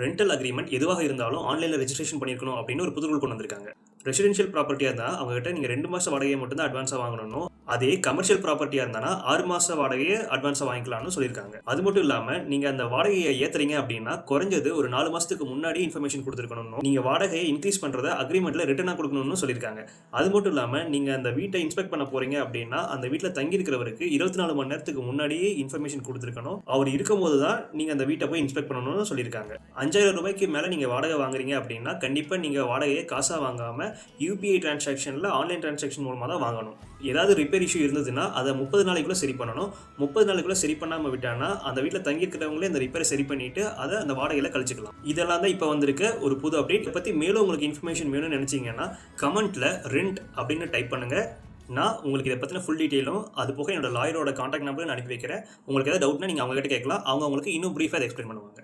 Rental agreement எதுவாக இருந்தாலும் ஆன்லைனில் ரெஜிஸ்ட்ரேஷன் பண்ணியிருக்கணும் அப்படின்னு ஒரு புது ரூல் கொண்டு வந்திருக்காங்க. ரெசிடென்ஷியல் ப்ராப்பர்ட்டியாக இருந்தால் அவங்ககிட்ட நீங்கள் 2 மாத வாடகையை மட்டும் தான் அட்வான்ஸாக வாங்கணும். அதே கமர்ஷியல் ப்ராப்பர்ட்டியாக இருந்தானா 6 மாத வாடகையை அட்வான்ஸாக வாங்கிக்கலாம்னு சொல்லியிருக்காங்க. அது மட்டும் இல்லாமல் நீங்கள் அந்த வாடகையை ஏற்றுறீங்க அப்படின்னா குறைஞ்சது ஒரு 4 மாதத்துக்கு முன்னாடி இன்ஃபர்மேஷன் கொடுத்துருக்கணும். நீங்கள் வாடகையை இன்க்ரீஸ் பண்ணுறத அக்ரிமெண்ட்டில் ரிட்டனாக கொடுக்கணும்னு சொல்லியிருக்காங்க. அது மட்டும் இல்லாமல் நீங்கள் அந்த வீட்டை இன்ஸ்பெக்ட் பண்ண போகிறீங்க அப்படின்னா அந்த வீட்டில் தங்கியிருக்கிறவருக்கு 24 மணி நேரத்துக்கு முன்னாடியே இன்ஃபர்மேஷன் கொடுத்துருக்கணும். அவர் இருக்கும்போது தான் நீங்கள் அந்த வீட்டை போய் இன்ஸ்பெக்ட் பண்ணணும்னு சொல்லியிருக்காங்க. 5000 ரூபாய்க்கு மேலே நீங்கள் வாடகை வாங்குறீங்க அப்படின்னா கண்டிப்பாக நீங்கள் வாடகையை காசாக வாங்காமல் யூபிஐ டிரான்சாக்ஷனில் ஆன்லைன் டிரான்சாக்ஷன் மூலமாக தான் வாங்கணும். ஏதாவது ரிப்பேர் இஷ்யூ இருந்ததுன்னா அதை 30 நாளைக்குள்ளே சரி பண்ணணும். 30 நாளைக்குள்ளே சரி பண்ணாமல் விட்டாங்கன்னா அந்த வீட்டில் தங்கியிருக்கிறவங்களே அந்த ரிப்பேரை சரி பண்ணிவிட்டு அதை அந்த வாடகையில் கழிச்சிக்கலாம். இதெல்லாம் தான் இப்போ வந்திருக்க ஒரு புது அப்டேட். இதை பற்றி மேலும் உங்களுக்கு இன்ஃபர்மேஷன் வேணும்னு நினச்சிங்கன்னா கமெண்ட்டில் ரெண்ட் அப்படின்னு டைப் பண்ணுங்கள். நான் உங்களுக்கு இதை பற்றின ஃபுல் டீட்டெயிலும் அது போக என்னோட லாயரோட கான்டாக்ட் நம்பரும் நான் அனுப்பி வைக்கிறேன். உங்களுக்கு ஏதாவது டவுட்னா நீங்கள் அவங்ககிட்ட கேட்கலாம். அவங்க உங்களுக்கு இன்னும் ப்ரீஃபாக அதை எக்ஸ்பிளைன் பண்ணுவாங்க.